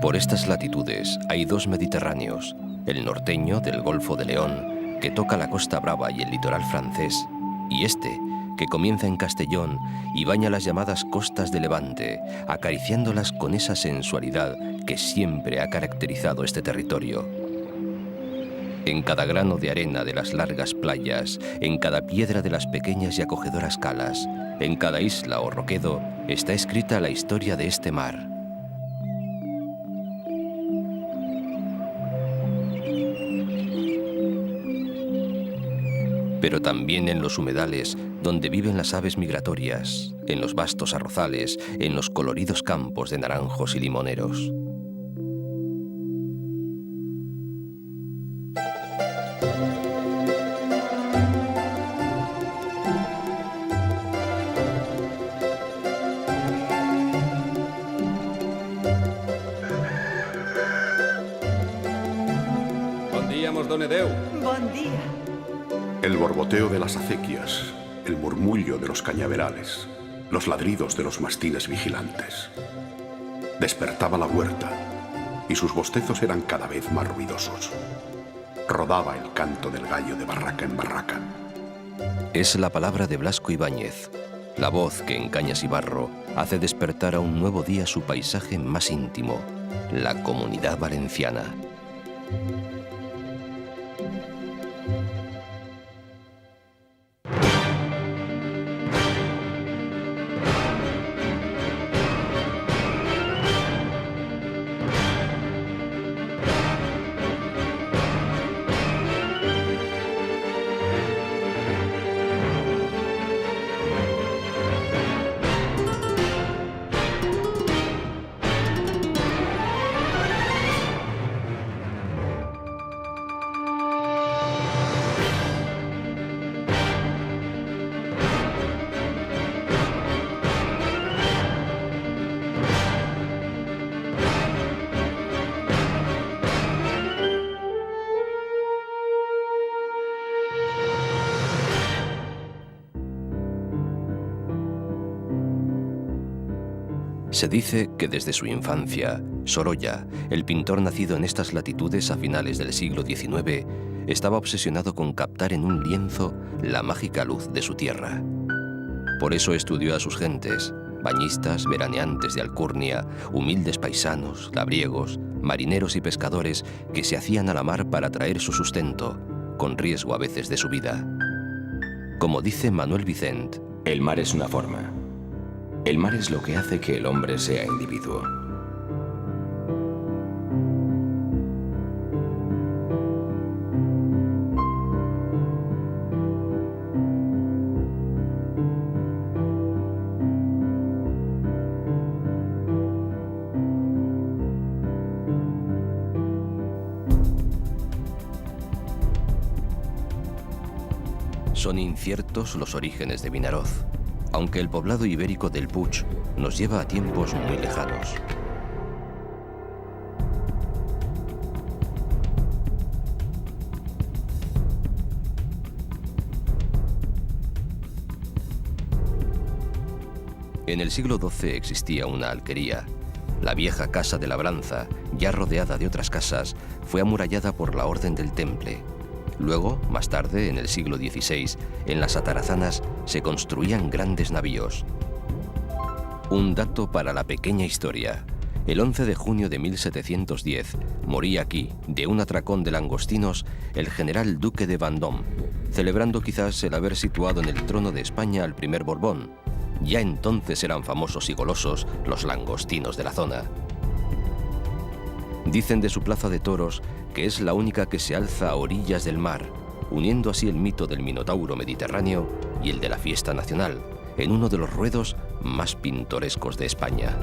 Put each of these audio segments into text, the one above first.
Por estas latitudes hay dos Mediterráneos, el norteño del Golfo de León, que toca la Costa Brava y el litoral francés, y este, que comienza en Castellón y baña las llamadas costas de Levante, acariciándolas con esa sensualidad que siempre ha caracterizado este territorio. En cada grano de arena de las largas playas, en cada piedra de las pequeñas y acogedoras calas, en cada isla o roquedo, está escrita la historia de este mar. Pero también en los humedales, donde viven las aves migratorias, en los vastos arrozales, en los coloridos campos de naranjos y limoneros. Bon dia, mos done Déu. Bon día. El borboteo de las acequias, el murmullo de los cañaverales, los ladridos de los mastines vigilantes. Despertaba la huerta y sus bostezos eran cada vez más ruidosos. Rodaba el canto del gallo de barraca en barraca. Es la palabra de Blasco Ibáñez, la voz que en Cañas y Barro hace despertar a un nuevo día su paisaje más íntimo, la Comunidad Valenciana. Se dice que desde su infancia, Sorolla, el pintor nacido en estas latitudes a finales del siglo XIX, estaba obsesionado con captar en un lienzo la mágica luz de su tierra. Por eso estudió a sus gentes, bañistas, veraneantes de alcurnia, humildes paisanos, labriegos, marineros y pescadores que se hacían a la mar para traer su sustento, con riesgo a veces de su vida. Como dice Manuel Vicent, el mar es una forma. El mar es lo que hace que el hombre sea individuo. Son inciertos los orígenes de Vinaroz, aunque el poblado ibérico del Puig nos lleva a tiempos muy lejanos. En el siglo XII existía una alquería. La vieja casa de labranza, ya rodeada de otras casas, fue amurallada por la Orden del Temple. Luego, más tarde, en el siglo XVI, en las Atarazanas se construían grandes navíos. Un dato para la pequeña historia. El 11 de junio de 1710 moría aquí, de un atracón de langostinos, el general duque de Vendôme, celebrando quizás el haber situado en el trono de España al primer Borbón. Ya entonces eran famosos y golosos los langostinos de la zona. Dicen de su plaza de toros que es la única que se alza a orillas del mar, uniendo así el mito del Minotauro mediterráneo y el de la fiesta nacional, en uno de los ruedos más pintorescos de España.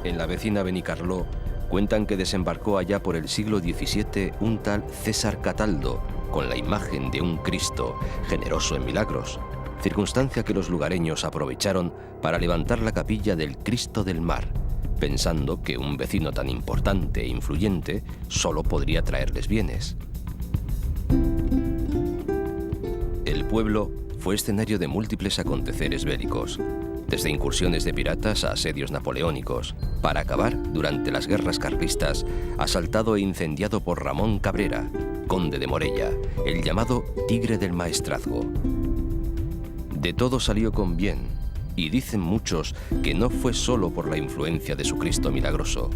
En la vecina Benicarló cuentan que desembarcó allá por el siglo XVII un tal César Cataldo, con la imagen de un Cristo generoso en milagros, circunstancia que los lugareños aprovecharon para levantar la capilla del Cristo del Mar, pensando que un vecino tan importante e influyente solo podría traerles bienes. El pueblo fue escenario de múltiples aconteceres bélicos, desde incursiones de piratas a asedios napoleónicos, para acabar, durante las guerras carlistas, asaltado e incendiado por Ramón Cabrera, conde de Morella, el llamado Tigre del Maestrazgo. De todo salió con bien, y dicen muchos que no fue solo por la influencia de su Cristo milagroso.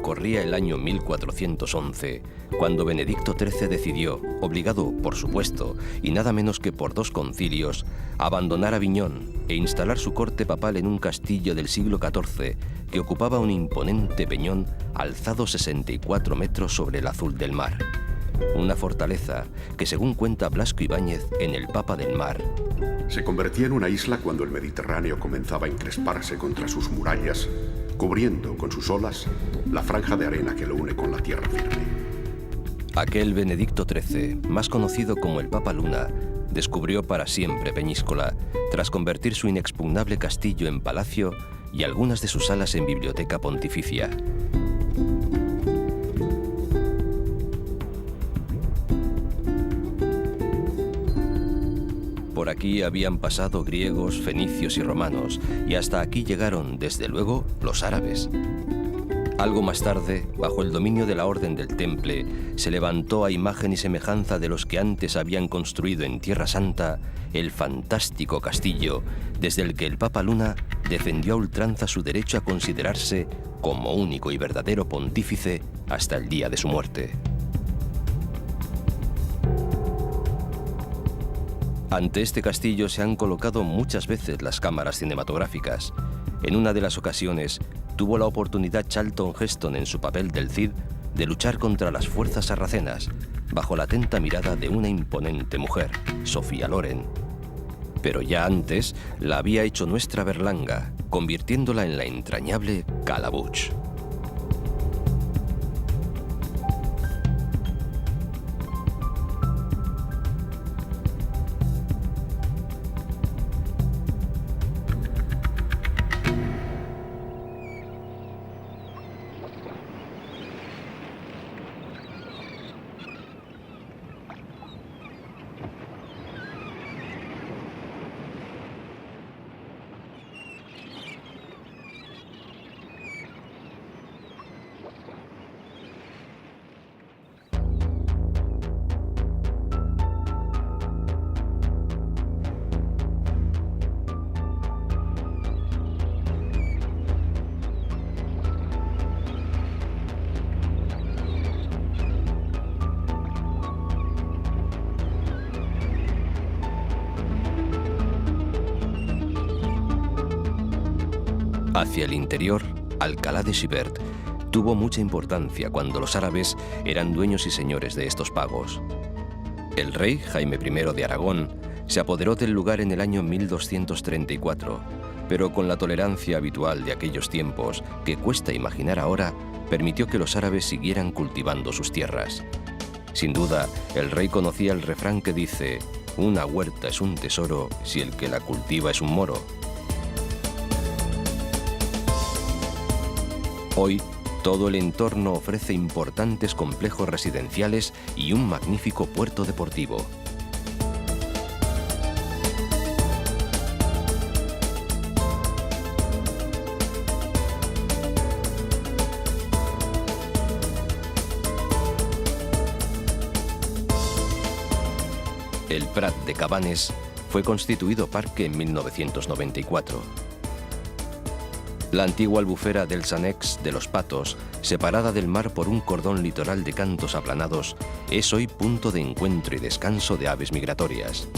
Corría el año 1411, cuando Benedicto XIII decidió, obligado, por supuesto, y nada menos que por 2 concilios, abandonar Aviñón e instalar su corte papal en un castillo del siglo XIV que ocupaba un imponente peñón alzado 64 metros sobre el azul del mar. Una fortaleza que, según cuenta Blasco Ibáñez en El Papa del Mar, se convertía en una isla cuando el Mediterráneo comenzaba a encresparse contra sus murallas, cubriendo con sus olas la franja de arena que lo une con la tierra firme. Aquel Benedicto XIII, más conocido como el Papa Luna, descubrió para siempre Peñíscola, tras convertir su inexpugnable castillo en palacio y algunas de sus salas en biblioteca pontificia. Por aquí habían pasado griegos, fenicios y romanos, y hasta aquí llegaron, desde luego, los árabes. Algo más tarde, bajo el dominio de la Orden del Temple, se levantó a imagen y semejanza de los que antes habían construido en Tierra Santa el fantástico castillo, desde el que el Papa Luna defendió a ultranza su derecho a considerarse como único y verdadero pontífice hasta el día de su muerte. Ante este castillo se han colocado muchas veces las cámaras cinematográficas. En una de las ocasiones, tuvo la oportunidad Charlton Heston, en su papel del Cid, de luchar contra las fuerzas sarracenas, bajo la atenta mirada de una imponente mujer, Sofía Loren. Pero ya antes la había hecho nuestra Berlanga, convirtiéndola en la entrañable Calabuch. Hacia el interior, Alcalá de Xivert tuvo mucha importancia cuando los árabes eran dueños y señores de estos pagos. El rey Jaime I de Aragón se apoderó del lugar en el año 1234, pero con la tolerancia habitual de aquellos tiempos, que cuesta imaginar ahora, permitió que los árabes siguieran cultivando sus tierras. Sin duda, el rey conocía el refrán que dice: una huerta es un tesoro si el que la cultiva es un moro. Hoy, todo el entorno ofrece importantes complejos residenciales y un magnífico puerto deportivo. El Prat de Cabanes fue constituido parque en 1994. La antigua albufera del Sanex de los Patos, separada del mar por un cordón litoral de cantos aplanados, es hoy punto de encuentro y descanso de aves migratorias.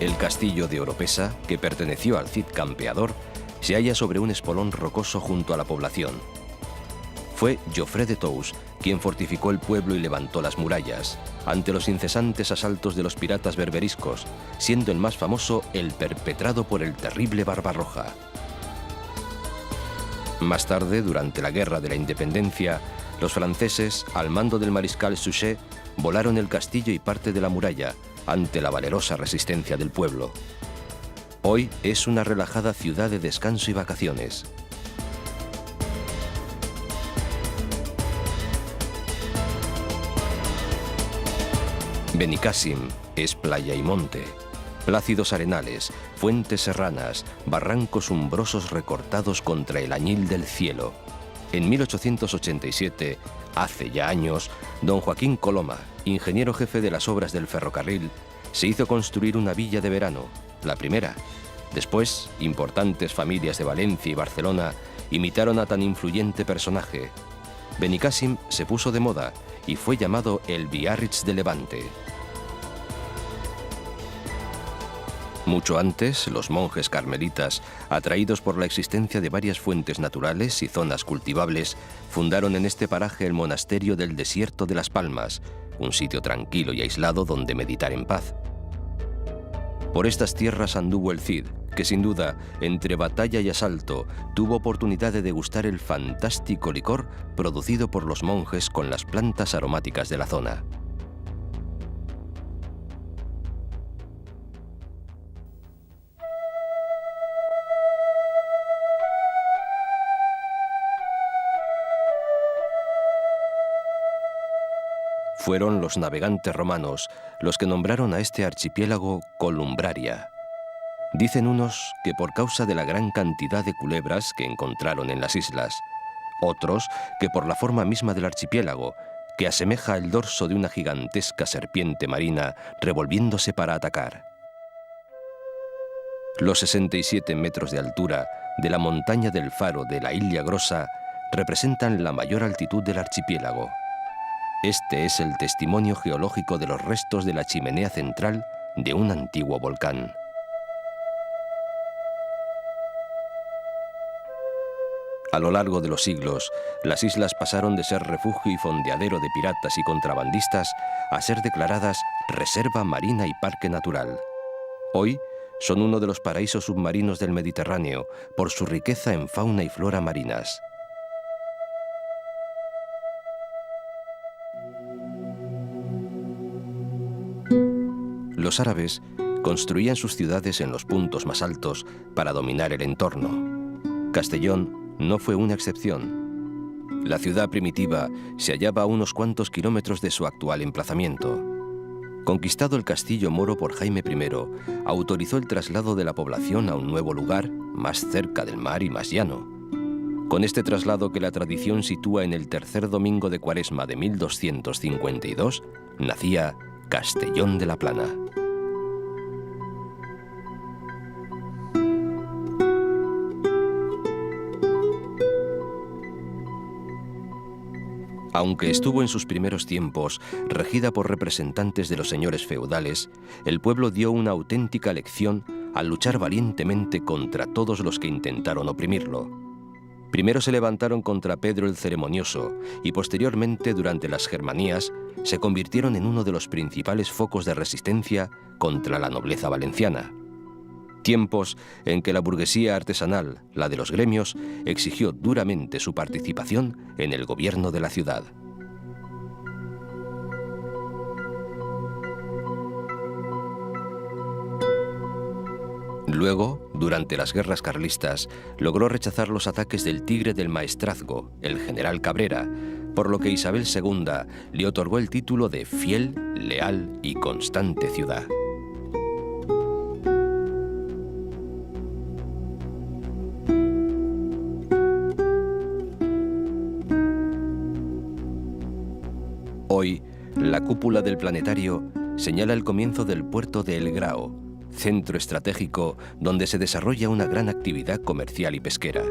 El castillo de Oropesa, que perteneció al Cid Campeador, se halla sobre un espolón rocoso junto a la población. Fue Jofré de Tous quien fortificó el pueblo y levantó las murallas, ante los incesantes asaltos de los piratas berberiscos, siendo el más famoso el perpetrado por el terrible Barbarroja. Más tarde, durante la Guerra de la Independencia, los franceses, al mando del mariscal Suchet, volaron el castillo y parte de la muralla ante la valerosa resistencia del pueblo. Hoy es una relajada ciudad de descanso y vacaciones. Benicàssim es playa y monte, plácidos arenales, fuentes serranas, barrancos umbrosos recortados contra el añil del cielo. En 1887, hace ya años, don Joaquín Coloma, ingeniero jefe de las obras del ferrocarril, se hizo construir una villa de verano, la primera. Después, importantes familias de Valencia y Barcelona imitaron a tan influyente personaje. Benicàssim se puso de moda y fue llamado el Biarritz de Levante. Mucho antes, los monjes carmelitas, atraídos por la existencia de varias fuentes naturales y zonas cultivables, fundaron en este paraje el monasterio del Desierto de las Palmas, un sitio tranquilo y aislado donde meditar en paz. Por estas tierras anduvo el Cid, que sin duda, entre batalla y asalto, tuvo oportunidad de degustar el fantástico licor producido por los monjes con las plantas aromáticas de la zona. Fueron los navegantes romanos los que nombraron a este archipiélago Columbraria. Dicen unos que por causa de la gran cantidad de culebras que encontraron en las islas, otros que por la forma misma del archipiélago, que asemeja el dorso de una gigantesca serpiente marina revolviéndose para atacar. Los 67 metros de altura de la montaña del Faro de la Illa Grossa representan la mayor altitud del archipiélago. Este es el testimonio geológico de los restos de la chimenea central de un antiguo volcán. A lo largo de los siglos, las islas pasaron de ser refugio y fondeadero de piratas y contrabandistas a ser declaradas reserva marina y parque natural. Hoy son uno de los paraísos submarinos del Mediterráneo por su riqueza en fauna y flora marinas. Los árabes construían sus ciudades en los puntos más altos para dominar el entorno. Castellón no fue una excepción. La ciudad primitiva se hallaba a unos cuantos kilómetros de su actual emplazamiento. Conquistado el castillo moro por Jaime I, autorizó el traslado de la población a un nuevo lugar, más cerca del mar y más llano. Con este traslado que la tradición sitúa en el tercer domingo de Cuaresma de 1252, nacía Castellón de la Plana. Aunque estuvo en sus primeros tiempos regida por representantes de los señores feudales, el pueblo dio una auténtica lección al luchar valientemente contra todos los que intentaron oprimirlo. Primero se levantaron contra Pedro el Ceremonioso y posteriormente, durante las Germanías, se convirtieron en uno de los principales focos de resistencia contra la nobleza valenciana. Tiempos en que la burguesía artesanal, la de los gremios, exigió duramente su participación en el gobierno de la ciudad. Luego, durante las guerras carlistas, logró rechazar los ataques del Tigre del Maestrazgo, el general Cabrera, por lo que Isabel II le otorgó el título de fiel, leal y constante ciudad. Hoy, la cúpula del planetario señala el comienzo del puerto de El Grao, centro estratégico donde se desarrolla una gran actividad comercial y pesquera.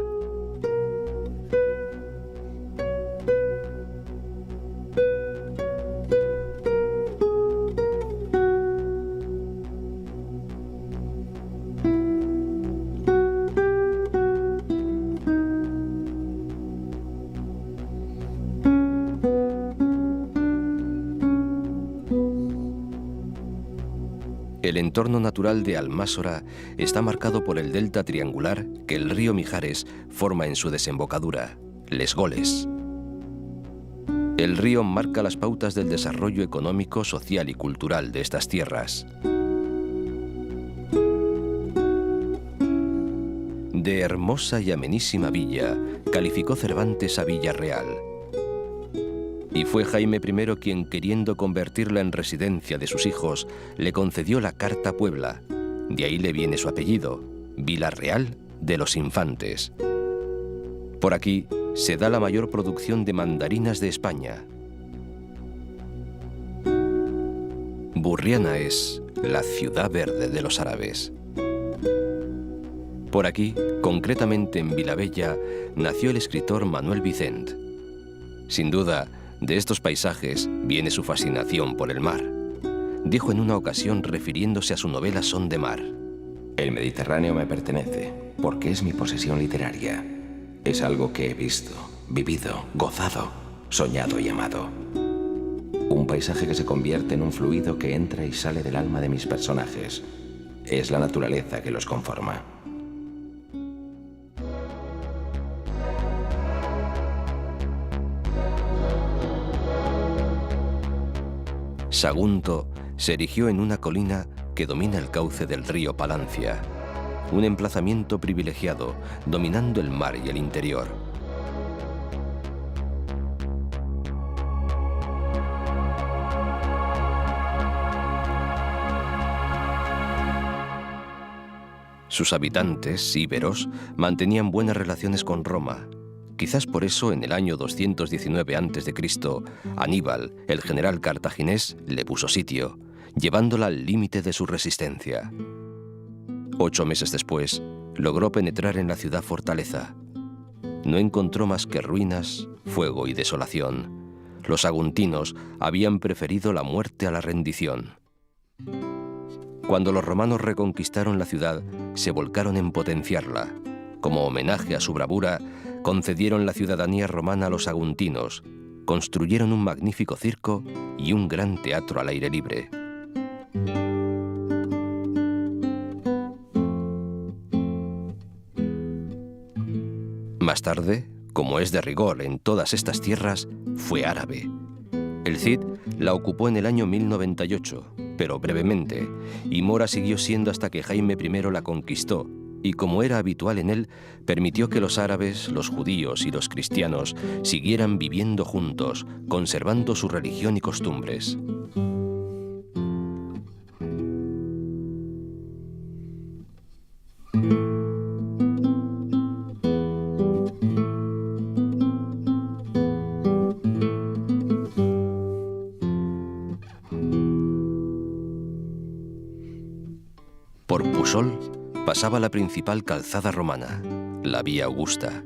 El entorno natural de Almásora está marcado por el delta triangular que el río Mijares forma en su desembocadura, Les Goles. El río marca las pautas del desarrollo económico, social y cultural de estas tierras. De hermosa y amenísima villa, calificó Cervantes a Villarreal. Y fue Jaime I quien, queriendo convertirla en residencia de sus hijos, le concedió la Carta Puebla. De ahí le viene su apellido, Vilarreal de los Infantes. Por aquí se da la mayor producción de mandarinas de España. Burriana es la ciudad verde de los árabes. Por aquí, concretamente en Vilabella, nació el escritor Manuel Vicent. Sin duda, de estos paisajes viene su fascinación por el mar. Dijo en una ocasión refiriéndose a su novela Son de Mar: El Mediterráneo me pertenece, porque es mi posesión literaria. Es algo que he visto, vivido, gozado, soñado y amado. Un paisaje que se convierte en un fluido que entra y sale del alma de mis personajes. Es la naturaleza que los conforma. Sagunto se erigió en una colina que domina el cauce del río Palancia, un emplazamiento privilegiado, dominando el mar y el interior. Sus habitantes, íberos, mantenían buenas relaciones con Roma. Quizás por eso, en el año 219 a.C., Aníbal, el general cartaginés, le puso sitio, llevándola al límite de su resistencia. 8 meses después, logró penetrar en la ciudad fortaleza. No encontró más que ruinas, fuego y desolación. Los saguntinos habían preferido la muerte a la rendición. Cuando los romanos reconquistaron la ciudad, se volcaron en potenciarla. Como homenaje a su bravura, concedieron la ciudadanía romana a los saguntinos, construyeron un magnífico circo y un gran teatro al aire libre. Más tarde, como es de rigor en todas estas tierras, fue árabe. El Cid la ocupó en el año 1098, pero brevemente, y mora siguió siendo hasta que Jaime I la conquistó, y como era habitual en él, permitió que los árabes, los judíos y los cristianos siguieran viviendo juntos, conservando su religión y costumbres. Por Pusol pasaba la principal calzada romana, la Vía Augusta.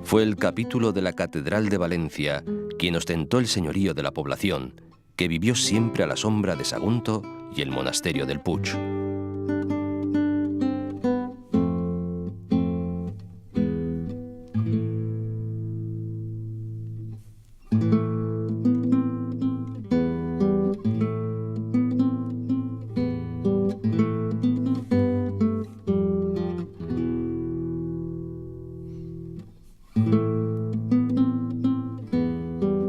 Fue el capítulo de la Catedral de Valencia quien ostentó el señorío de la población, que vivió siempre a la sombra de Sagunto y el monasterio del Puig.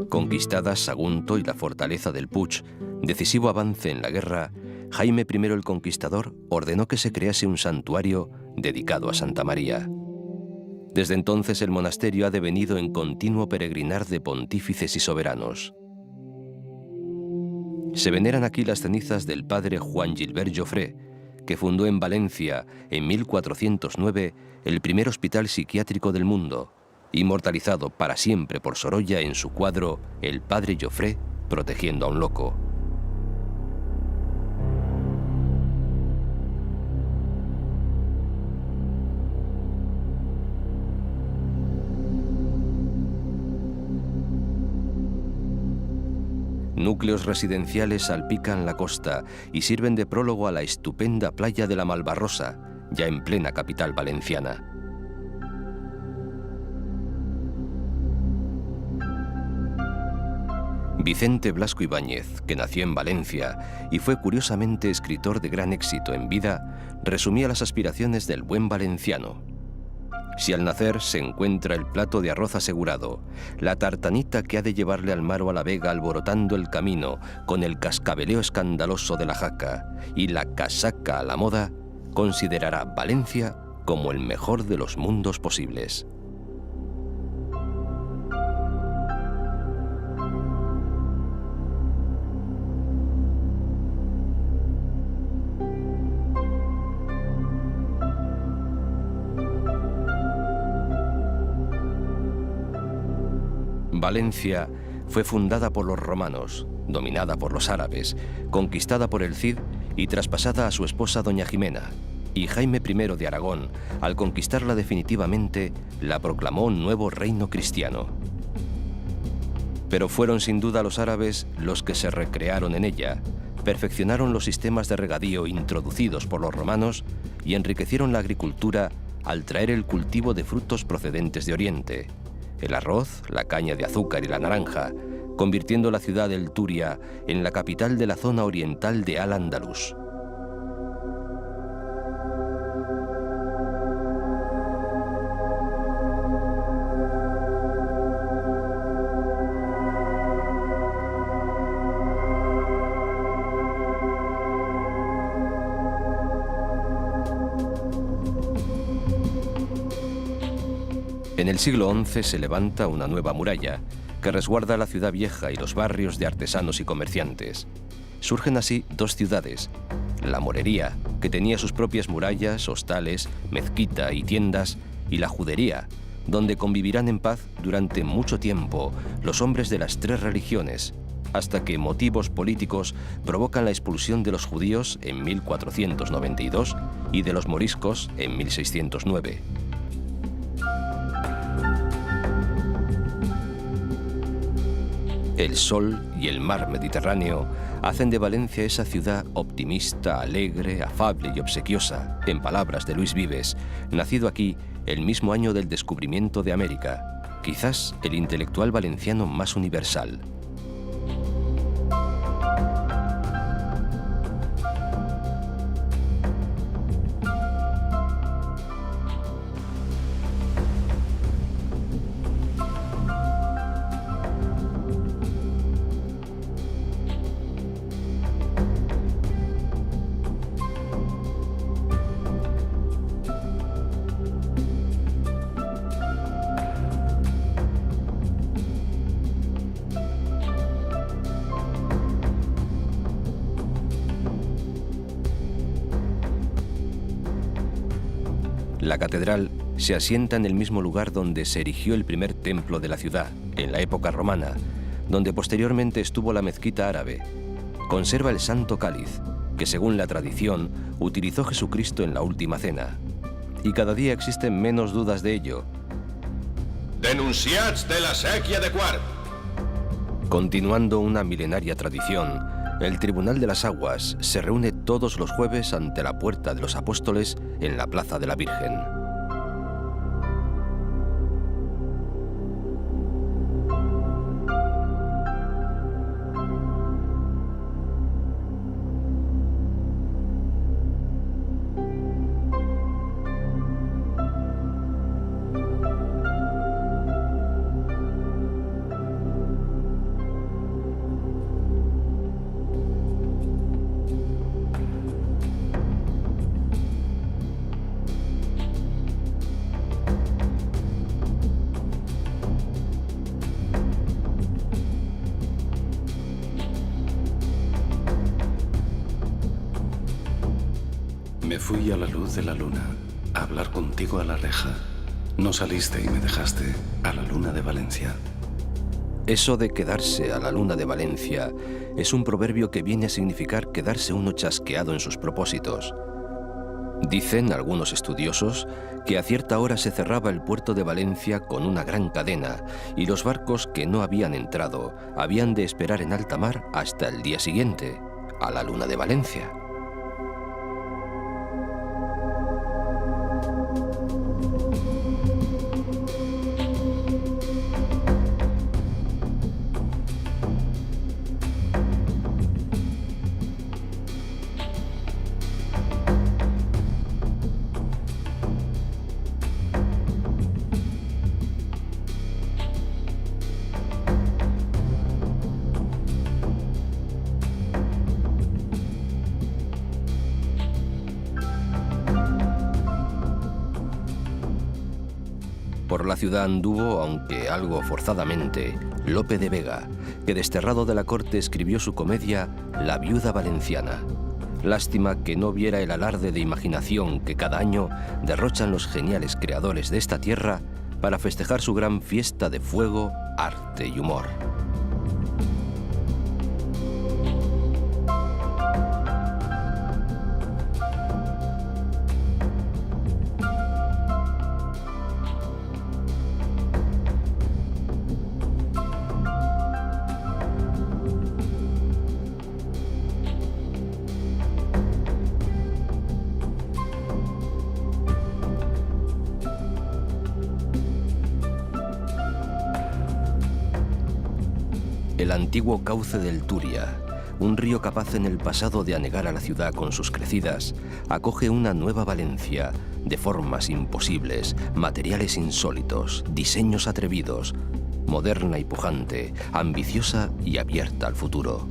Conquistadas Sagunto y la fortaleza del Puig, decisivo avance en la guerra, Jaime I el Conquistador ordenó que se crease un santuario dedicado a Santa María. Desde entonces el monasterio ha devenido en continuo peregrinar de pontífices y soberanos. Se veneran aquí las cenizas del padre Juan Gilbert Joffre, que fundó en Valencia en 1409 el primer hospital psiquiátrico del mundo, inmortalizado para siempre por Sorolla en su cuadro El padre Joffre protegiendo a un loco. Núcleos residenciales salpican la costa y sirven de prólogo a la estupenda playa de la Malvarrosa, ya en plena capital valenciana. Vicente Blasco Ibáñez, que nació en Valencia y fue curiosamente escritor de gran éxito en vida, resumía las aspiraciones del buen valenciano. Si al nacer se encuentra el plato de arroz asegurado, la tartanita que ha de llevarle al mar o a la vega alborotando el camino con el cascabeleo escandaloso de la jaca y la casaca a la moda, considerará Valencia como el mejor de los mundos posibles. Valencia fue fundada por los romanos, dominada por los árabes, conquistada por el Cid y traspasada a su esposa doña Jimena, y Jaime I de Aragón, al conquistarla definitivamente, la proclamó nuevo reino cristiano. Pero fueron sin duda los árabes los que se recrearon en ella, perfeccionaron los sistemas de regadío introducidos por los romanos y enriquecieron la agricultura al traer el cultivo de frutos procedentes de Oriente, el arroz, la caña de azúcar y la naranja, convirtiendo la ciudad del Turia en la capital de la zona oriental de Al-Ándalus. En el siglo XI se levanta una nueva muralla que resguarda la ciudad vieja y los barrios de artesanos y comerciantes. Surgen así dos ciudades, la morería, que tenía sus propias murallas, hostales, mezquita y tiendas, y la judería, donde convivirán en paz durante mucho tiempo los hombres de las tres religiones, hasta que motivos políticos provocan la expulsión de los judíos en 1492 y de los moriscos en 1609. El sol y el mar Mediterráneo hacen de Valencia esa ciudad optimista, alegre, afable y obsequiosa, en palabras de Luis Vives, nacido aquí el mismo año del descubrimiento de América, quizás el intelectual valenciano más universal. La catedral se asienta en el mismo lugar donde se erigió el primer templo de la ciudad, en la época romana, donde posteriormente estuvo la mezquita árabe. Conserva el Santo Cáliz, que según la tradición utilizó Jesucristo en la Última Cena. Y cada día existen menos dudas de ello. Denunciats de la séquia de Quart. Continuando una milenaria tradición, el Tribunal de las Aguas se reúne todos los jueves ante la Puerta de los Apóstoles en la Plaza de la Virgen. Me fui a la luz de la luna, a hablar contigo a la reja. No saliste y me dejaste a la luna de Valencia. Eso de quedarse a la luna de Valencia es un proverbio que viene a significar quedarse uno chasqueado en sus propósitos. Dicen algunos estudiosos que a cierta hora se cerraba el puerto de Valencia con una gran cadena y los barcos que no habían entrado habían de esperar en alta mar hasta el día siguiente, a la luna de Valencia. Por la ciudad anduvo, aunque algo forzadamente, Lope de Vega, que desterrado de la corte escribió su comedia La viuda valenciana. Lástima que no viera el alarde de imaginación que cada año derrochan los geniales creadores de esta tierra para festejar su gran fiesta de fuego, arte y humor. El antiguo cauce del Turia, un río capaz en el pasado de anegar a la ciudad con sus crecidas, acoge una nueva Valencia, de formas imposibles, materiales insólitos, diseños atrevidos, moderna y pujante, ambiciosa y abierta al futuro.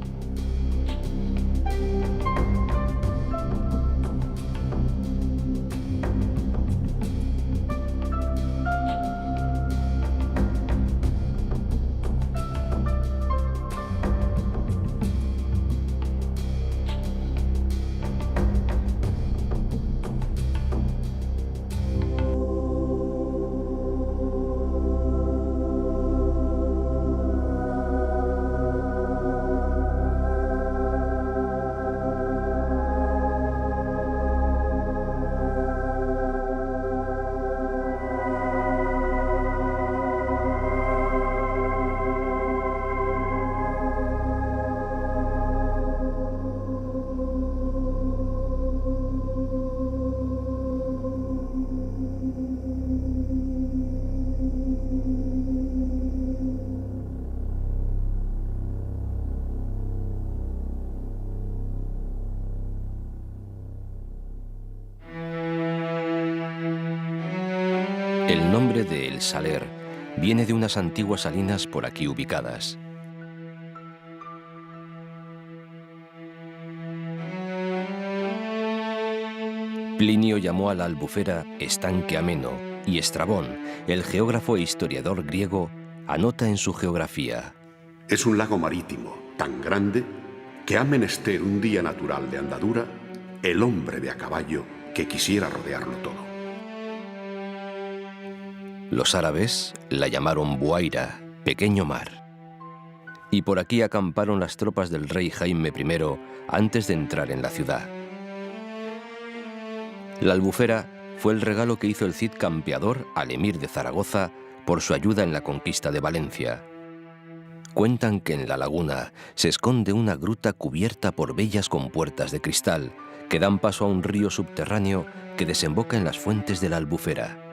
El nombre de El Saler viene de unas antiguas salinas por aquí ubicadas. Plinio llamó a la albufera estanque ameno y Estrabón, el geógrafo e historiador griego, anota en su geografía: es un lago marítimo tan grande que ha menester un día natural de andadura el hombre de a caballo que quisiera rodearlo todo. Los árabes la llamaron Buaira, pequeño mar. Y por aquí acamparon las tropas del rey Jaime I antes de entrar en la ciudad. La albufera fue el regalo que hizo el Cid Campeador al emir de Zaragoza por su ayuda en la conquista de Valencia. Cuentan que en la laguna se esconde una gruta cubierta por bellas compuertas de cristal que dan paso a un río subterráneo que desemboca en las fuentes de la albufera.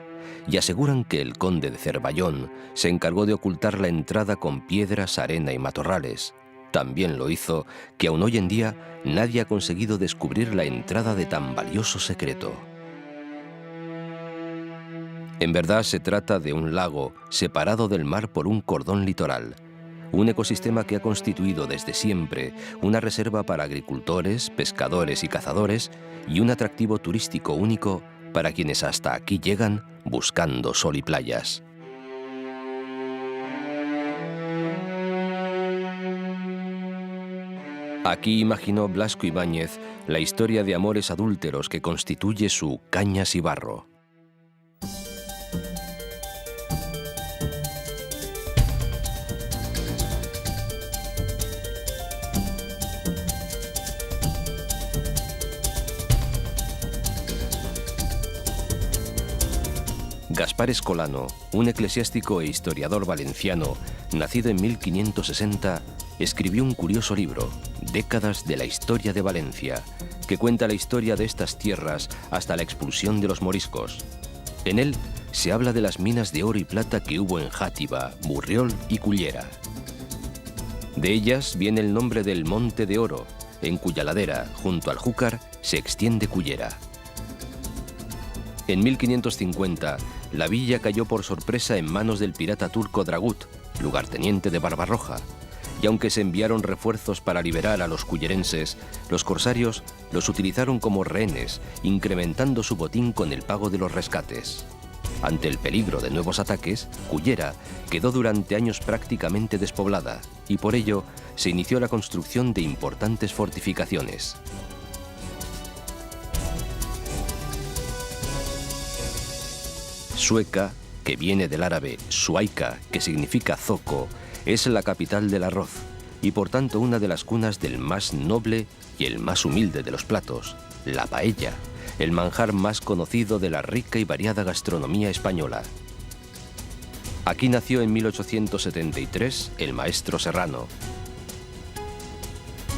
Y aseguran que el conde de Cervallón se encargó de ocultar la entrada con piedras, arena y matorrales. También lo hizo que aún hoy en día nadie ha conseguido descubrir la entrada de tan valioso secreto. En verdad se trata de un lago separado del mar por un cordón litoral, un ecosistema que ha constituido desde siempre una reserva para agricultores, pescadores y cazadores y un atractivo turístico único para quienes hasta aquí llegan buscando sol y playas. Aquí imaginó Blasco Ibáñez la historia de amores adúlteros que constituye su Cañas y Barro. Gaspar Escolano, un eclesiástico e historiador valenciano, nacido en 1560, escribió un curioso libro, Décadas de la historia de Valencia, que cuenta la historia de estas tierras hasta la expulsión de los moriscos. En él se habla de las minas de oro y plata que hubo en Játiva, Burriol y Cullera. De ellas viene el nombre del Monte de Oro, en cuya ladera, junto al Júcar, se extiende Cullera. En 1550, la villa cayó por sorpresa en manos del pirata turco Dragut, lugarteniente de Barbarroja, y aunque se enviaron refuerzos para liberar a los cullerenses, los corsarios los utilizaron como rehenes, incrementando su botín con el pago de los rescates. Ante el peligro de nuevos ataques, Cullera quedó durante años prácticamente despoblada y por ello se inició la construcción de importantes fortificaciones. Sueca, que viene del árabe suaika, que significa zoco, es la capital del arroz y por tanto una de las cunas del más noble y el más humilde de los platos, la paella, el manjar más conocido de la rica y variada gastronomía española. Aquí nació en 1873 el maestro Serrano.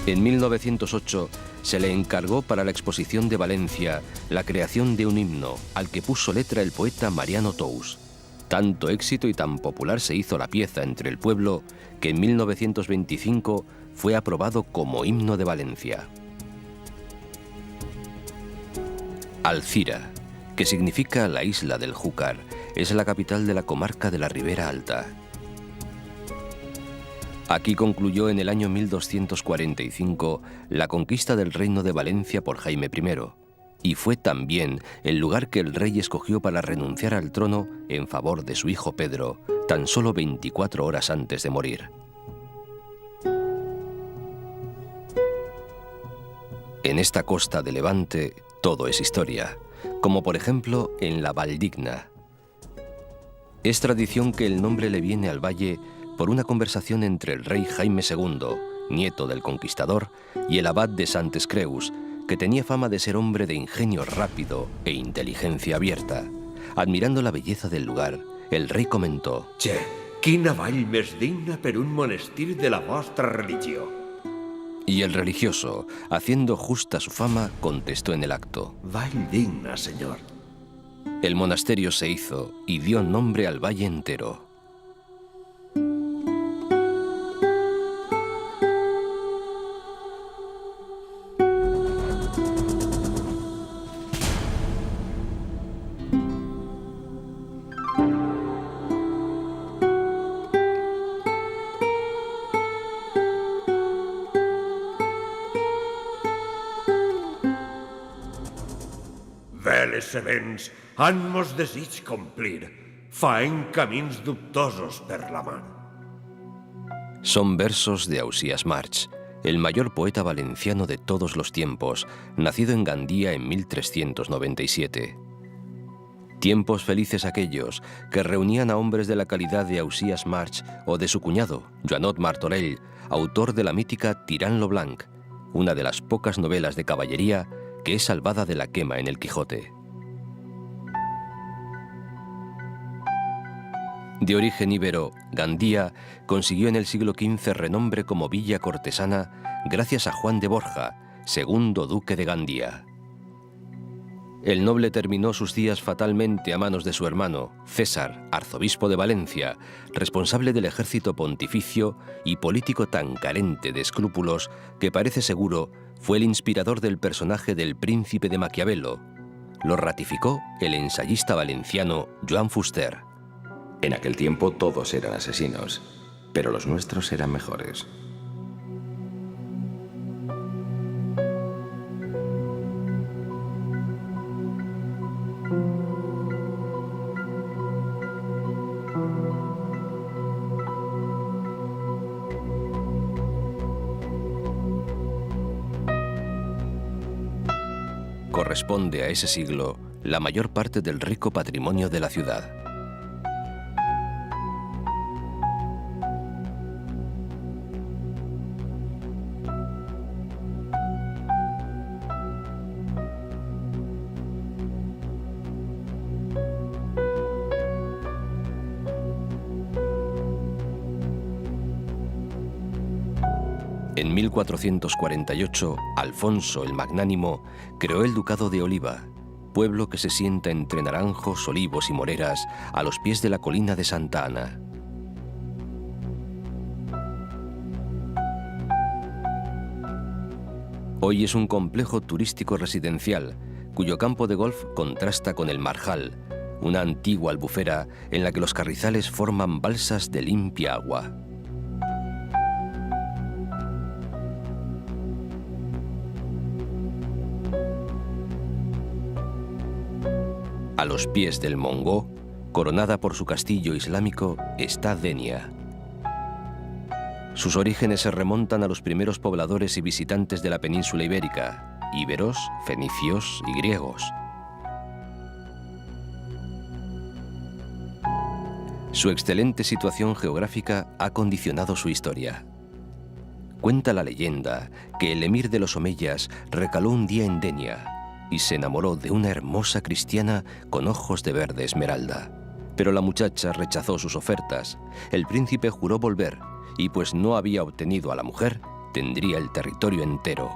En 1908 se le encargó para la exposición de Valencia la creación de un himno al que puso letra el poeta Mariano Tous. Tanto éxito y tan popular se hizo la pieza entre el pueblo que en 1925 fue aprobado como himno de Valencia. Alcira, que significa la isla del Júcar, es la capital de la comarca de la Ribera Alta. Aquí concluyó en el año 1245 la conquista del reino de Valencia por Jaime I, y fue también el lugar que el rey escogió para renunciar al trono en favor de su hijo Pedro, tan solo 24 horas antes de morir. En esta costa de Levante todo es historia, como por ejemplo en la Valdigna. Es tradición que el nombre le viene al valle por una conversación entre el rey Jaime II, nieto del conquistador, y el abad de Santes Creus, que tenía fama de ser hombre de ingenio rápido e inteligencia abierta. Admirando la belleza del lugar, el rey comentó: «Che, quina vall més digna per un monestir de la vostra religió». Y el religioso, haciendo justa su fama, contestó en el acto: «Vall digna, señor». El monasterio se hizo y dio nombre al valle entero. Veles events han mos desig complir, faen camins dubtosos per la mar. Son versos de Ausías March, el mayor poeta valenciano de todos los tiempos, nacido en Gandía en 1397. Tiempos felices aquellos que reunían a hombres de la calidad de Ausías March o de su cuñado, Joanot Martorell, autor de la mítica Tirant lo Blanc, una de las pocas novelas de caballería que es salvada de la quema en el Quijote. De origen íbero, Gandía consiguió en el siglo XV renombre como villa cortesana gracias a Juan de Borja, segundo duque de Gandía. El noble terminó sus días fatalmente a manos de su hermano, César, arzobispo de Valencia, responsable del ejército pontificio y político tan carente de escrúpulos que parece seguro fue el inspirador del personaje del príncipe de Maquiavelo. Lo ratificó el ensayista valenciano Joan Fuster. En aquel tiempo todos eran asesinos, pero los nuestros eran mejores. Corresponde a ese siglo la mayor parte del rico patrimonio de la ciudad. En 1448, Alfonso el Magnánimo creó el Ducado de Oliva, pueblo que se sienta entre naranjos, olivos y moreras a los pies de la colina de Santa Ana. Hoy es un complejo turístico residencial, cuyo campo de golf contrasta con el Marjal, una antigua albufera en la que los carrizales forman balsas de limpia agua. A los pies del Mongó, Coronada por su castillo islámico está Denia. Sus orígenes se remontan a los primeros pobladores y visitantes de la península ibérica, íberos, fenicios y griegos. Su excelente situación geográfica ha condicionado su historia. Cuenta la leyenda que el emir de los omeyas recaló un día en Denia y se enamoró de una hermosa cristiana con ojos de verde esmeralda. Pero la muchacha rechazó sus ofertas. El príncipe juró volver y, pues no había obtenido a la mujer, tendría el territorio entero.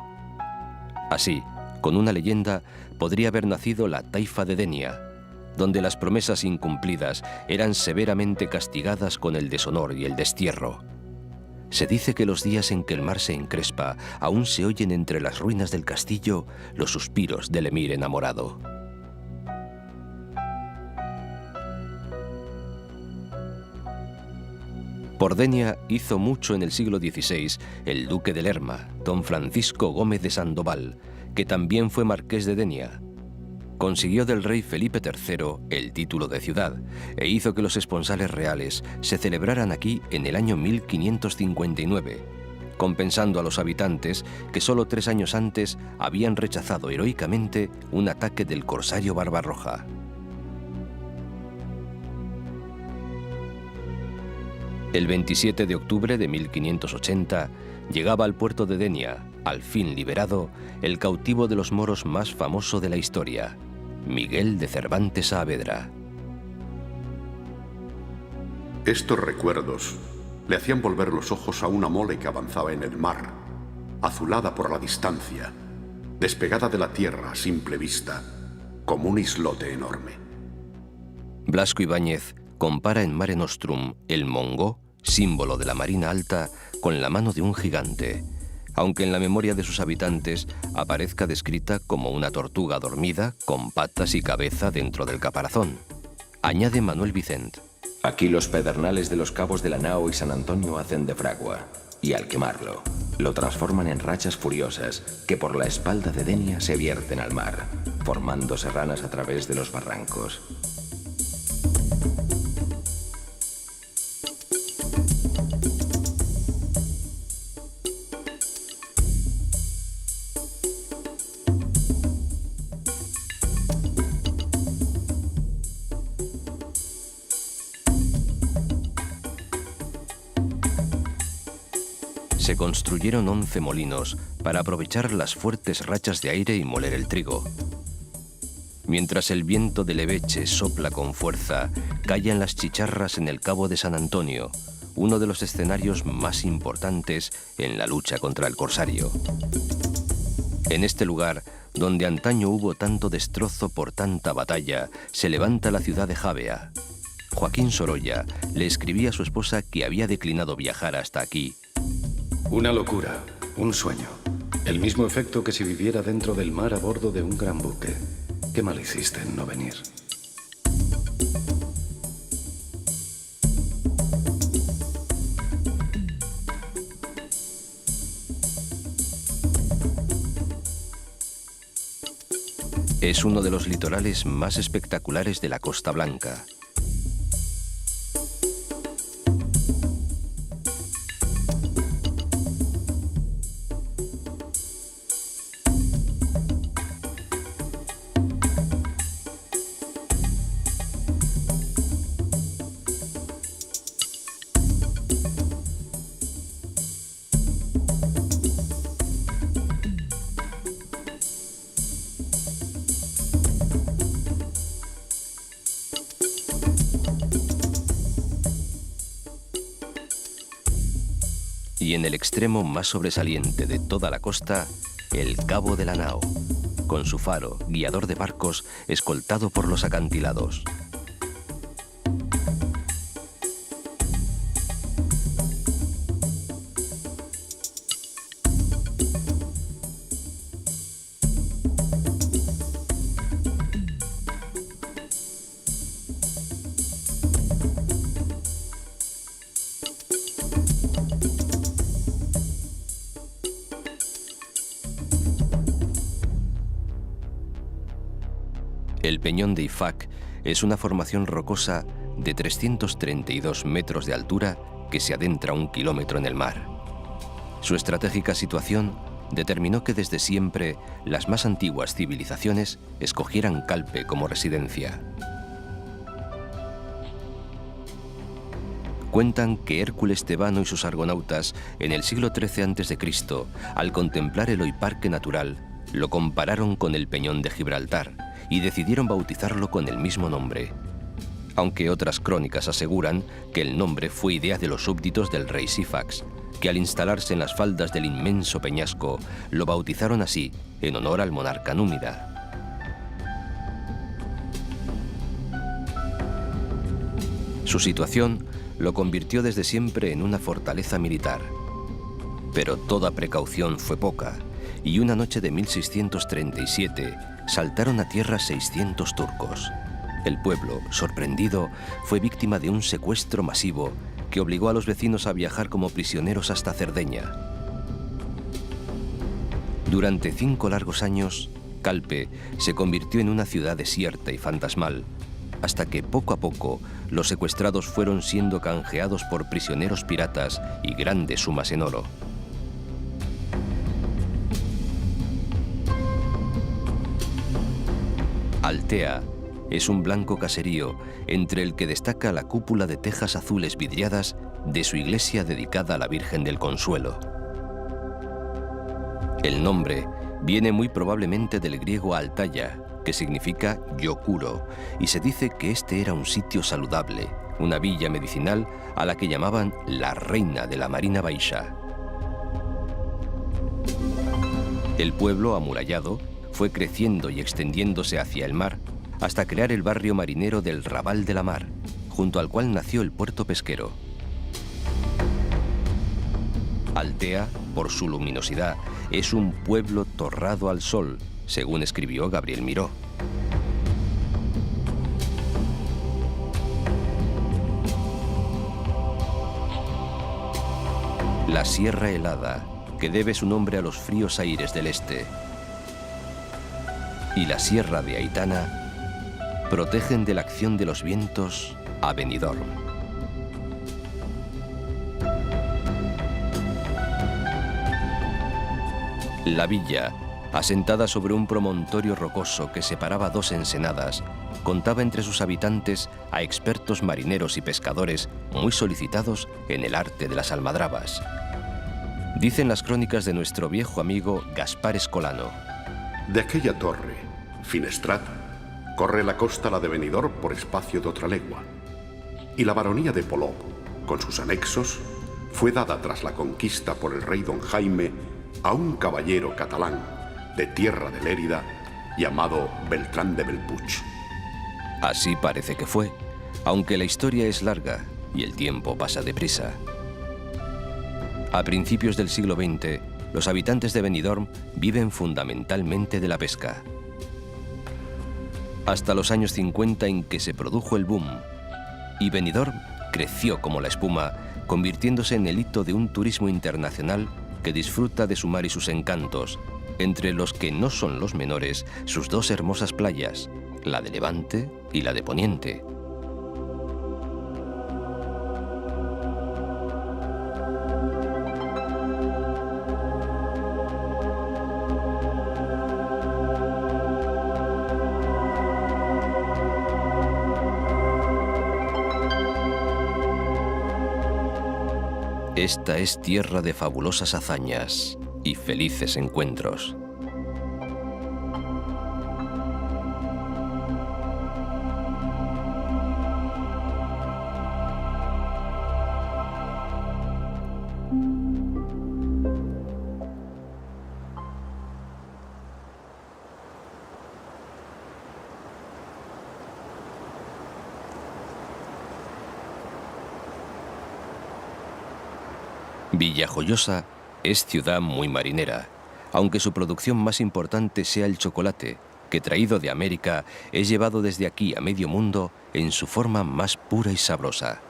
Así, con una leyenda, podría haber nacido la taifa de Denia, donde las promesas incumplidas eran severamente castigadas con el deshonor y el destierro. Se dice que los días en que el mar se encrespa, aún se oyen entre las ruinas del castillo los suspiros del emir enamorado. Por Denia hizo mucho en el siglo XVI el duque de Lerma, don Francisco Gómez de Sandoval, que también fue marqués de Denia. Consiguió del rey Felipe III el título de ciudad e hizo que los esponsales reales se celebraran aquí en el año 1559, compensando a los habitantes que solo 3 años antes habían rechazado heroicamente un ataque del corsario Barbarroja. El 27 de octubre de 1580 llegaba al puerto de Denia, al fin liberado, el cautivo de los moros más famoso de la historia, Miguel de Cervantes Saavedra. Estos recuerdos le hacían volver los ojos a una mole que avanzaba en el mar, azulada por la distancia, despegada de la tierra a simple vista, como un islote enorme. Blasco Ibáñez compara en Mare Nostrum el mongó, símbolo de la marina alta, con la mano de un gigante, aunque en la memoria de sus habitantes aparezca descrita como una tortuga dormida con patas y cabeza dentro del caparazón. Añade Manuel Vicent. Aquí los pedernales de los cabos de la Nao y San Antonio hacen de fragua, y al quemarlo, lo transforman en rachas furiosas que por la espalda de Denia se vierten al mar, formando serranas a través de los barrancos. Se construyeron 11 molinos para aprovechar las fuertes rachas de aire y moler el trigo. Mientras el viento de Leveche sopla con fuerza, callan las chicharras en el Cabo de San Antonio, uno de los escenarios más importantes en la lucha contra el corsario. En este lugar, donde antaño hubo tanto destrozo por tanta batalla, se levanta la ciudad de Javea. Joaquín Sorolla le escribía a su esposa que había declinado viajar hasta aquí. Una locura, un sueño. El mismo efecto que si viviera dentro del mar a bordo de un gran buque. Qué mal hiciste en no venir. Es uno de los litorales más espectaculares de la Costa Blanca. Y en el extremo más sobresaliente de toda la costa, el Cabo de la Nao, con su faro, guiador de barcos, escoltado por los acantilados. El peñón de Ifac es una formación rocosa de 332 metros de altura que se adentra 1 kilómetro en el mar. Su estratégica situación determinó que desde siempre las más antiguas civilizaciones escogieran Calpe como residencia. Cuentan que Hércules Tebano y sus argonautas en el siglo XIII a.C., al contemplar el hoy parque natural, lo compararon con el Peñón de Gibraltar y decidieron bautizarlo con el mismo nombre. Aunque otras crónicas aseguran que el nombre fue idea de los súbditos del rey Sífax, que al instalarse en las faldas del inmenso peñasco lo bautizaron así en honor al monarca númida. Su situación lo convirtió desde siempre en una fortaleza militar. Pero toda precaución fue poca, y una noche de 1637 saltaron a tierra 600 turcos. El pueblo, sorprendido, fue víctima de un secuestro masivo que obligó a los vecinos a viajar como prisioneros hasta Cerdeña. Durante 5 largos años, Calpe se convirtió en una ciudad desierta y fantasmal, hasta que poco a poco los secuestrados fueron siendo canjeados por prisioneros piratas y grandes sumas en oro. Altea es un blanco caserío entre el que destaca la cúpula de tejas azules vidriadas de su iglesia dedicada a la Virgen del Consuelo. El nombre viene muy probablemente del griego Altaya, que significa yo curo, y se dice que este era un sitio saludable, una villa medicinal a la que llamaban la reina de la Marina Baixa. El pueblo amurallado fue creciendo y extendiéndose hacia el mar hasta crear el barrio marinero del Raval de la Mar, junto al cual nació el puerto pesquero. Altea, por su luminosidad, es un pueblo torrado al sol, según escribió Gabriel Miró. La Sierra Helada, que debe su nombre a los fríos aires del este, y la Sierra de Aitana protegen de la acción de los vientos a Benidorm. La villa, asentada sobre un promontorio rocoso que separaba 2 ensenadas, contaba entre sus habitantes a expertos marineros y pescadores muy solicitados en el arte de las almadrabas. Dicen las crónicas de nuestro viejo amigo Gaspar Escolano: de aquella torre, Finestrat, corre la costa la de Benidorm por espacio de otra legua, y la baronía de Polop, con sus anexos, fue dada tras la conquista por el rey don Jaime a un caballero catalán de tierra de Lérida llamado Beltrán de Belpuig. Así parece que fue, aunque la historia es larga y el tiempo pasa deprisa. A principios del siglo XX, los habitantes de Benidorm viven fundamentalmente de la pesca. Hasta los años 50 en que se produjo el boom, y Benidorm creció como la espuma, convirtiéndose en el hito de un turismo internacional que disfruta de su mar y sus encantos, entre los que no son los menores sus 2 hermosas playas, la de Levante y la de Poniente. Esta es tierra de fabulosas hazañas y felices encuentros. Villajoyosa es ciudad muy marinera, aunque su producción más importante sea el chocolate, que traído de América es llevado desde aquí a medio mundo en su forma más pura y sabrosa.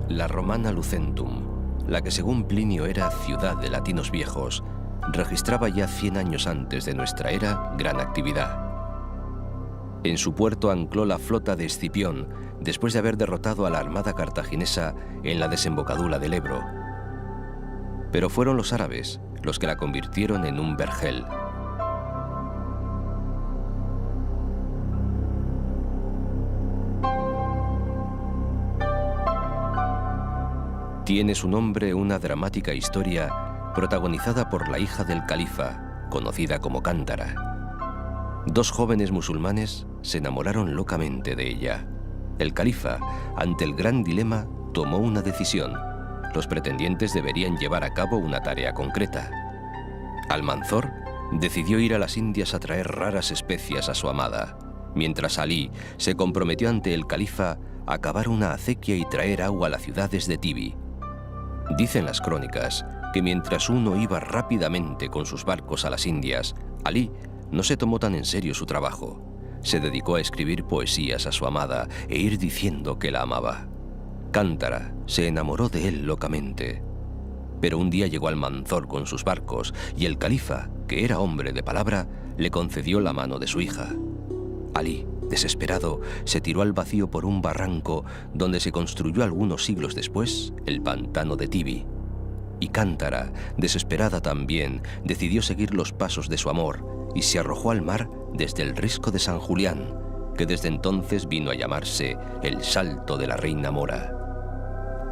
La romana Lucentum, la que según Plinio era ciudad de latinos viejos, registraba ya 100 años antes de nuestra era gran actividad. En su puerto ancló la flota de Escipión después de haber derrotado a la armada cartaginesa en la desembocadura del Ebro. Pero fueron los árabes los que la convirtieron en un vergel. Tiene su nombre una dramática historia protagonizada por la hija del califa, conocida como Cántara. Dos jóvenes musulmanes se enamoraron locamente de ella. El califa, ante el gran dilema, tomó una decisión. Los pretendientes deberían llevar a cabo una tarea concreta. Almanzor decidió ir a las Indias a traer raras especias a su amada, mientras Alí se comprometió ante el califa a cavar una acequia y traer agua a las ciudades de Tibi. Dicen las crónicas que mientras uno iba rápidamente con sus barcos a las Indias, Alí no se tomó tan en serio su trabajo. Se dedicó a escribir poesías a su amada e ir diciendo que la amaba. Cántara se enamoró de él locamente. Pero un día llegó Almanzor con sus barcos y el califa, que era hombre de palabra, le concedió la mano de su hija. Alí, desesperado, se tiró al vacío por un barranco donde se construyó algunos siglos después el pantano de Tibi. Y Cántara, desesperada también, decidió seguir los pasos de su amor y se arrojó al mar desde el risco de San Julián, que desde entonces vino a llamarse el Salto de la Reina Mora.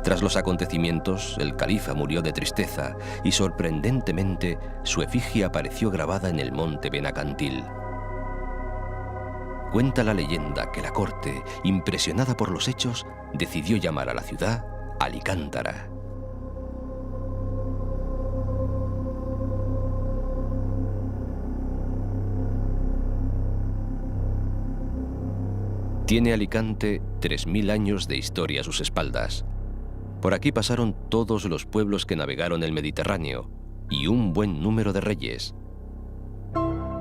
Tras los acontecimientos, el califa murió de tristeza y sorprendentemente su efigie apareció grabada en el monte Benacantil. Cuenta la leyenda que la corte, impresionada por los hechos, decidió llamar a la ciudad Alicántara. Tiene Alicante 3000 años de historia a sus espaldas. Por aquí pasaron todos los pueblos que navegaron el Mediterráneo y un buen número de reyes.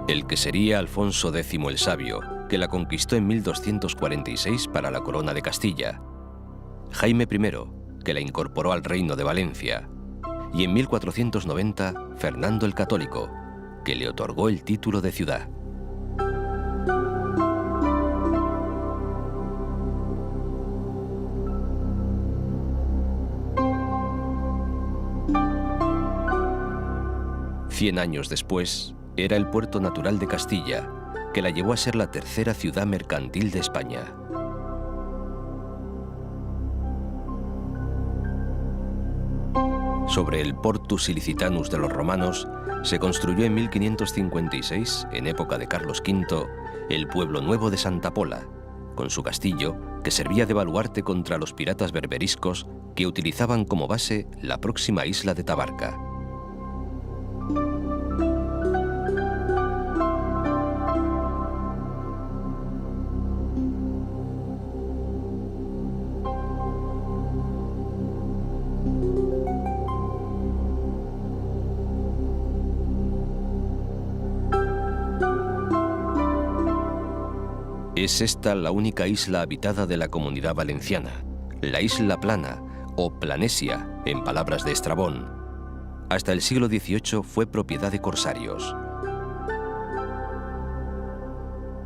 El que sería Alfonso X el Sabio, que la conquistó en 1246 para la corona de Castilla. Jaime I, que la incorporó al reino de Valencia. Y en 1490, Fernando el Católico, que le otorgó el título de ciudad. Cien años después, era el puerto natural de Castilla, que la llevó a ser la tercera ciudad mercantil de España. Sobre el Portus Ilicitanus de los romanos, se construyó en 1556, en época de Carlos V, el pueblo nuevo de Santa Pola, con su castillo, que servía de baluarte contra los piratas berberiscos que utilizaban como base la próxima isla de Tabarca. Es esta la única isla habitada de la Comunidad Valenciana, la Isla Plana, o Planesia, en palabras de Estrabón. Hasta el siglo XVIII fue propiedad de corsarios.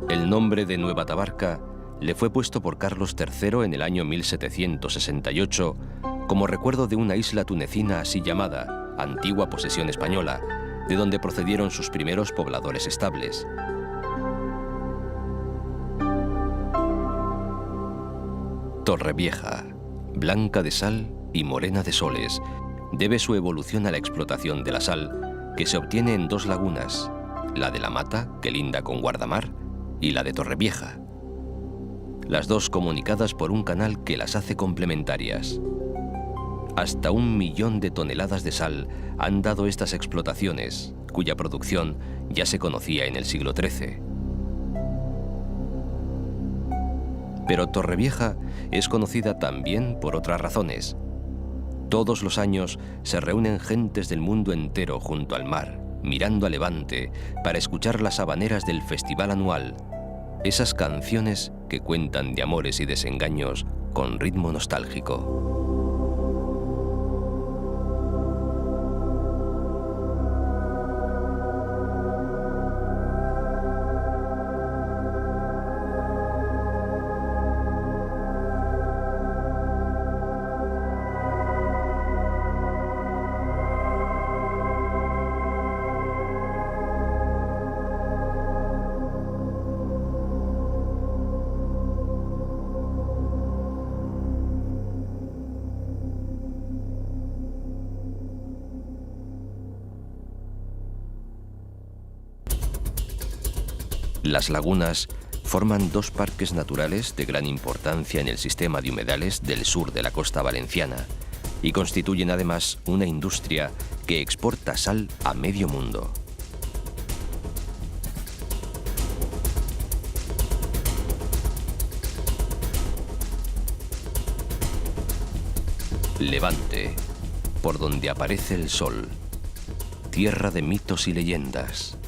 El nombre de Nueva Tabarca le fue puesto por Carlos III en el año 1768 como recuerdo de una isla tunecina así llamada, antigua posesión española, de donde procedieron sus primeros pobladores estables. Torrevieja, blanca de sal y morena de soles, debe su evolución a la explotación de la sal, que se obtiene en dos lagunas, la de la Mata, que linda con Guardamar, y la de Torrevieja, las dos comunicadas por un canal que las hace complementarias. Hasta 1 millón de toneladas de sal han dado estas explotaciones, cuya producción ya se conocía en el siglo XIII. Pero Torrevieja es conocida también por otras razones. Todos los años se reúnen gentes del mundo entero junto al mar, mirando a levante, para escuchar las habaneras del festival anual, esas canciones que cuentan de amores y desengaños con ritmo nostálgico. Las lagunas forman dos parques naturales de gran importancia en el sistema de humedales del sur de la costa valenciana y constituyen además una industria que exporta sal a medio mundo. Levante, por donde aparece el sol, tierra de mitos y leyendas.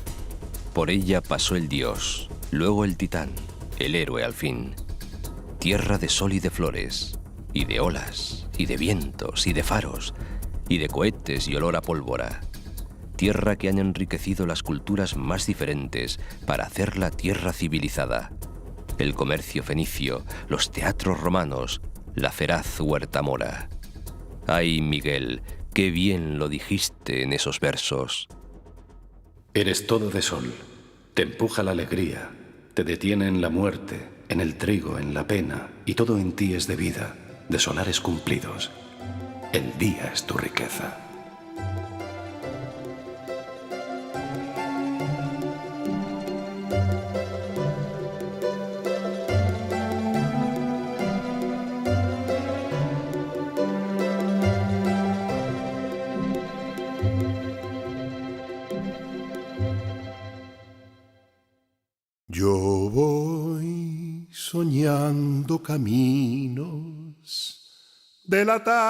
Por ella pasó el dios, luego el titán, el héroe al fin. Tierra de sol y de flores, y de olas, y de vientos, y de faros, y de cohetes y olor a pólvora. Tierra que han enriquecido las culturas más diferentes para hacerla tierra civilizada. El comercio fenicio, los teatros romanos, la feraz huerta mora. Ay, Miguel, qué bien lo dijiste en esos versos. Eres todo de sol, te empuja la alegría, te detiene en la muerte, en el trigo, en la pena, y todo en ti es de vida, de solares cumplidos. El día es tu riqueza. Yo voy soñando caminos de la tarde,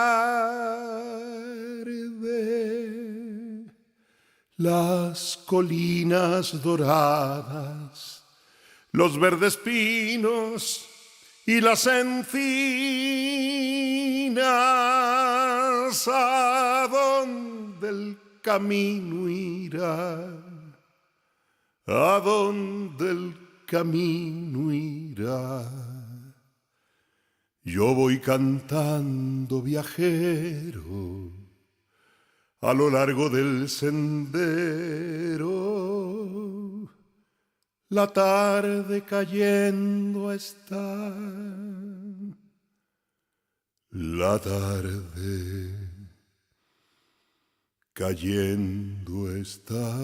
las colinas doradas, los verdes pinos y las encinas, ¿a dónde el camino irá? ¿A dónde el camino irá? Yo voy cantando viajero a lo largo del sendero. La tarde cayendo está. La tarde cayendo está.